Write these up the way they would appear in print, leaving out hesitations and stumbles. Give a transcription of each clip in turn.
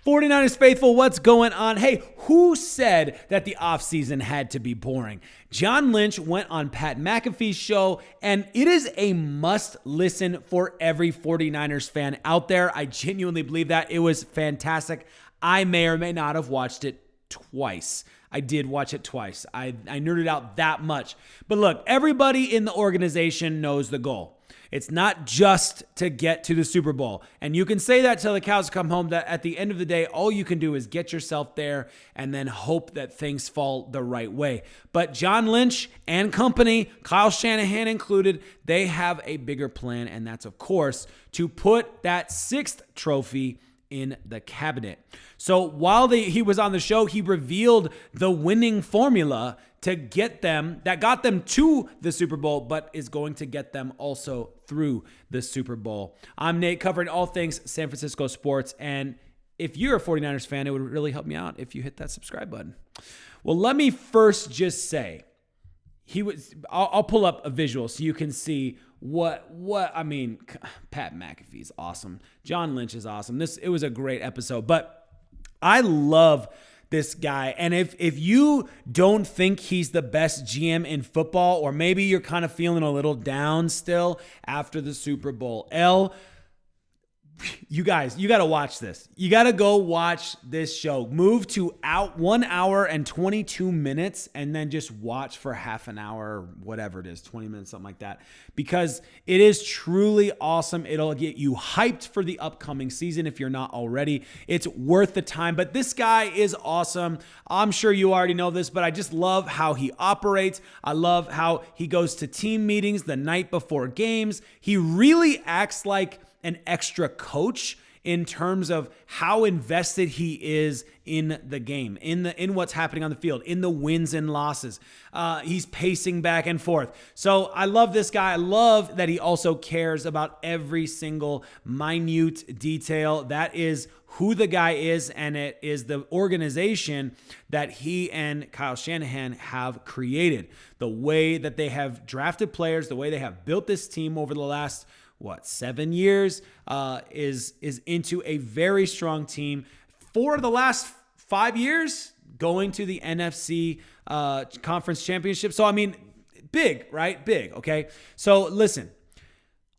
49ers faithful, what's going on? Hey, who said that the offseason had to be boring? John Lynch went on Pat McAfee's show, and it is a must listen for every 49ers fan out there. I genuinely believe that. It was fantastic. I may or may not have watched it twice. I did watch it twice. I nerded out that much. But look, everybody in the organization knows the goal. It's not just to get to the Super Bowl. And you can say that till the cows come home, that at the end of the day, all you can do is get yourself there and then hope that things fall the right way. But John Lynch and company, Kyle Shanahan included, they have a bigger plan. And that's, of course, to put that sixth trophy in the cabinet. So while he was on the show, he revealed the winning formula to get them, that got them to the Super Bowl, but is going to get them also through the Super Bowl. I'm Nate, covering all things San Francisco sports. And if you're a 49ers fan, it would really help me out if you hit that subscribe button. Well, let me first just say, I'll pull up a visual so you can see what I mean. Pat McAfee is awesome. John Lynch is awesome. It was a great episode, but I love this guy. And if you don't think he's the best GM in football, or maybe you're kind of feeling a little down still after the Super Bowl, you guys, you got to watch this. You got to go watch this show. Move to 1 hour and 22 minutes and then just watch for half an hour, whatever it is, 20 minutes, something like that, because it is truly awesome. It'll get you hyped for the upcoming season if you're not already. It's worth the time, but this guy is awesome. I'm sure you already know this, but I just love how he operates. I love how he goes to team meetings the night before games. He really acts like an extra coach in terms of how invested he is in the game, in what's happening on the field, in the wins and losses. He's pacing back and forth. So I love this guy. I love that he also cares about every single minute detail. That is who the guy is, and it is the organization that he and Kyle Shanahan have created. The way that they have drafted players, the way they have built this team over the last 7 years, is into a very strong team. For the last 5 years, going to the NFC Conference Championship. So, I mean, big, right? Big, okay? So, listen.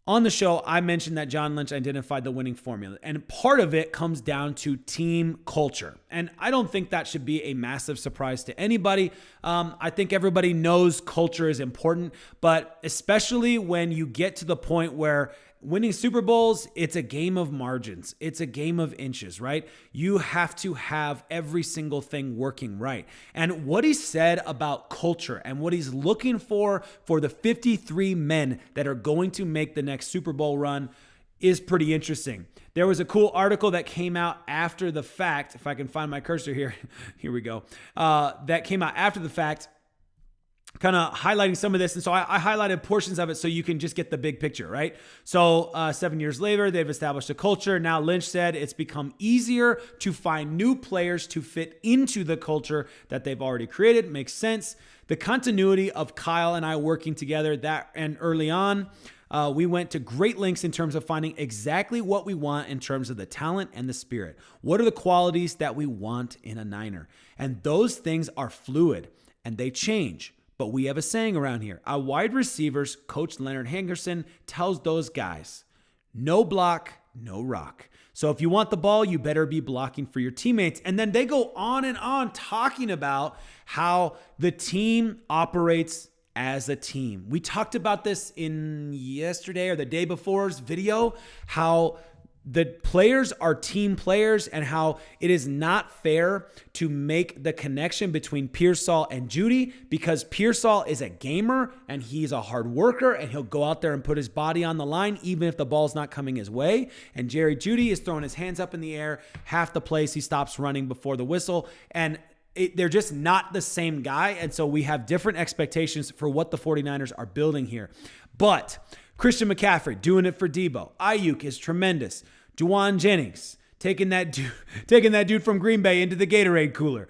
On the show, I mentioned that John Lynch identified the winning formula, and part of it comes down to team culture. And I don't think that should be a massive surprise to anybody. I think everybody knows culture is important, but especially when you get to the point where winning Super Bowls, it's a game of margins. It's a game of inches, right? You have to have every single thing working right. And what he said about culture and what he's looking for the 53 men that are going to make the next Super Bowl run is pretty interesting. There was a cool article that came out after the fact. If I can find my cursor here, here we go. That came out after the fact, kind of highlighting some of this. And so I highlighted portions of it so you can just get the big picture, right? So 7 years later, they've established a culture. Now, Lynch said it's become easier to find new players to fit into the culture that they've already created. Makes sense. The continuity of Kyle and I working together and early on, we went to great lengths in terms of finding exactly what we want in terms of the talent and the spirit. What are the qualities that we want in a Niner? And those things are fluid and they change. But we have a saying around here. Our wide receivers, Coach Leonard Hankerson, tells those guys, no block, no rock. So if you want the ball, you better be blocking for your teammates. And then they go on talking about how the team operates as a team. We talked about this in yesterday or the day before's video, how the players are team players and how it is not fair to make the connection between Pearsall and Judy, because Pearsall is a gamer and he's a hard worker and he'll go out there and put his body on the line even if the ball's not coming his way. And Jerry Jeudy is throwing his hands up in the air half the place. He stops running before the whistle, and they're just not the same guy. And so we have different expectations for what the 49ers are building here. But Christian McCaffrey doing it for Debo. Ayuk is tremendous. Juwan Jennings taking that dude from Green Bay into the Gatorade cooler.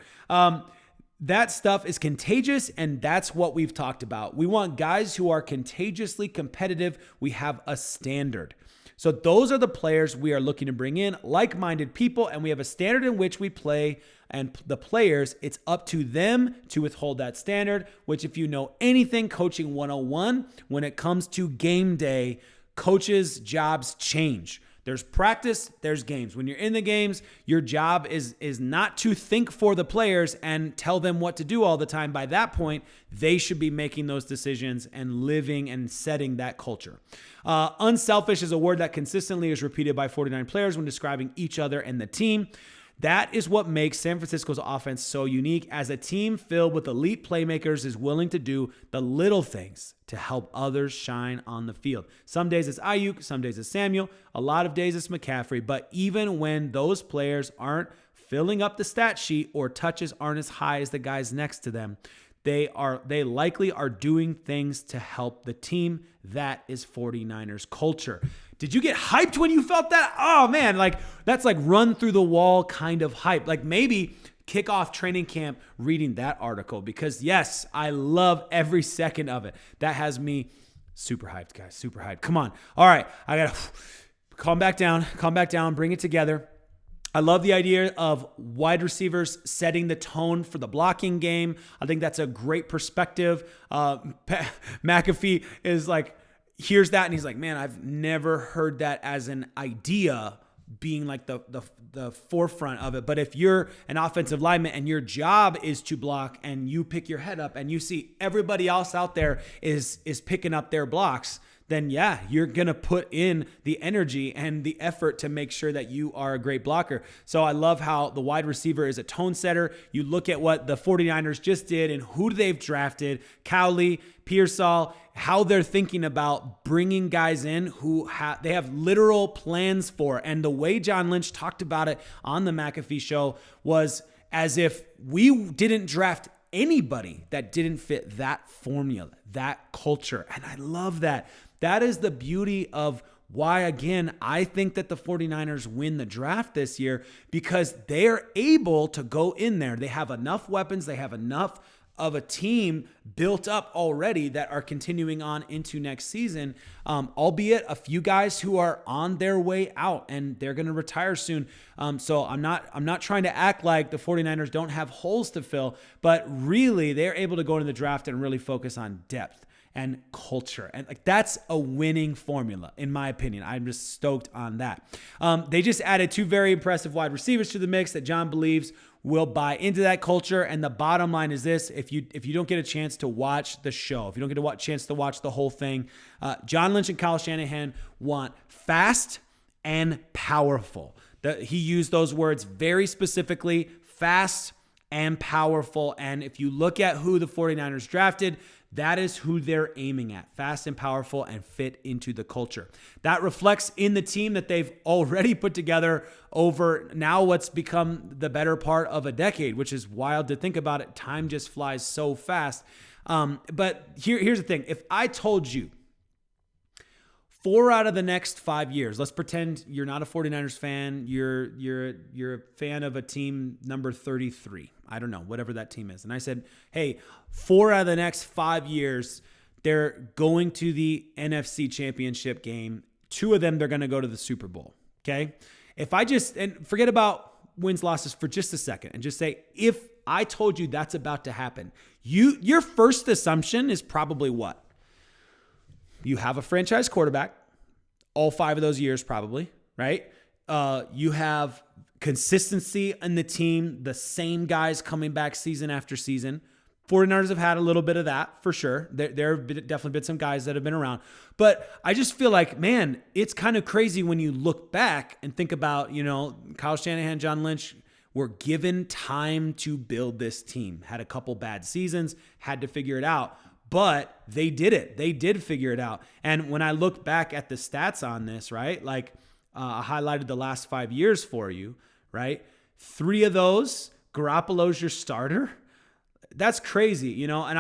That stuff is contagious, and that's what we've talked about. We want guys who are contagiously competitive. We have a standard. So those are the players we are looking to bring in, like-minded people, and we have a standard in which we play, and the players, it's up to them to withhold that standard, which if you know anything, coaching 101, when it comes to game day, coaches' jobs change. There's practice, there's games. When you're in the games, your job is not to think for the players and tell them what to do all the time. By that point, they should be making those decisions and living and setting that culture. Unselfish is a word that consistently is repeated by 49 players when describing each other and the team. That is what makes San Francisco's offense so unique, as a team filled with elite playmakers is willing to do the little things to help others shine on the field. Some days it's Ayuk, some days it's Samuel, a lot of days it's McCaffrey, but even when those players aren't filling up the stat sheet or touches aren't as high as the guys next to them, they likely are doing things to help the team. That is 49ers culture. Did you get hyped when you felt that? Oh man, like that's like run through the wall kind of hype. Like maybe kick off training camp reading that article, because yes, I love every second of it. That has me super hyped, guys, super hyped. Come on. All right, I got to calm back down, bring it together. I love the idea of wide receivers setting the tone for the blocking game. I think that's a great perspective. McAfee is like, hears that and he's like, man, I've never heard that as an idea being like the forefront of it. But if you're an offensive lineman and your job is to block and you pick your head up and you see everybody else out there is picking up their blocks, then yeah, you're going to put in the energy and the effort to make sure that you are a great blocker. So I love how the wide receiver is a tone setter. You look at what the 49ers just did and who they've drafted, Cowley, Pearsall, how they're thinking about bringing guys in who they have literal plans for. And the way John Lynch talked about it on the McAfee show was as if we didn't draft anybody that didn't fit that formula, that culture. And I love that. That is the beauty of why, again, I think that the 49ers win the draft this year, because they're able to go in there. They have enough weapons. They have enough of a team built up already that are continuing on into next season, albeit a few guys who are on their way out and they're going to retire soon. So I'm not trying to act like the 49ers don't have holes to fill, but really they're able to go into the draft and really focus on depth and culture. And like that's a winning formula, in my opinion. I'm just stoked on that. They just added two very impressive wide receivers to the mix that John believes will buy into that culture. And the bottom line is this: if you don't get a chance to watch the show, if you don't get a chance to watch the whole thing, John Lynch and Kyle Shanahan want fast and powerful. He used those words very specifically, fast and powerful. And if you look at who the 49ers drafted, that is who they're aiming at: fast and powerful and fit into the culture. That reflects in the team that they've already put together over now what's become the better part of a decade, which is wild to think about it. Time just flies so fast. But here's the thing. If I told you 4 out of the next 5 years, let's pretend you're not a 49ers fan, you're a fan of a team number 33. I don't know, whatever that team is. And I said, hey, 4 out of the next 5 years, they're going to the NFC Championship game. 2 of them, they're going to go to the Super Bowl. Okay? If I and forget about wins, losses for just a second and just say, if I told you that's about to happen, your first assumption is probably what? You have a franchise quarterback, all 5 of those years probably, right? You have consistency in the team, the same guys coming back season after season. 49ers have had a little bit of that for sure. There have definitely been some guys that have been around. But I just feel like, man, it's kind of crazy when you look back and think about, Kyle Shanahan, John Lynch were given time to build this team. Had a couple bad seasons, had to figure it out. But they did it. They did figure it out. And when I look back at the stats on this, right, like I highlighted the last 5 years for you, right? 3 of those, Garoppolo's your starter. That's crazy, And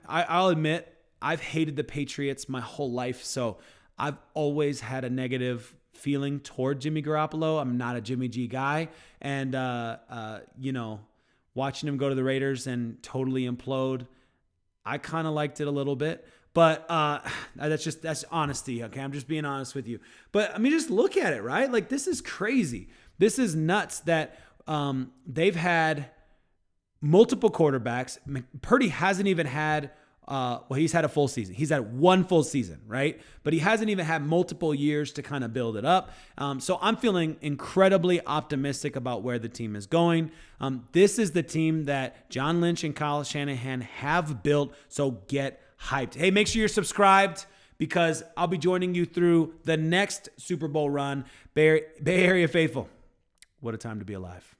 I'll admit, I've hated the Patriots my whole life. So I've always had a negative feeling toward Jimmy Garoppolo. I'm not a Jimmy G guy. And, watching him go to the Raiders and totally implode, I kind of liked it a little bit, But that's honesty. Okay. I'm just being honest with you. But I mean, just look at it, right? Like, this is crazy. This is nuts that they've had multiple quarterbacks. Purdy hasn't even had, he's had a full season. He's had one full season, right? But he hasn't even had multiple years to kind of build it up. So I'm feeling incredibly optimistic about where the team is going. This is the team that John Lynch and Kyle Shanahan have built. So get hyped. Hey, make sure you're subscribed, because I'll be joining you through the next Super Bowl run. Bay Area faithful, what a time to be alive.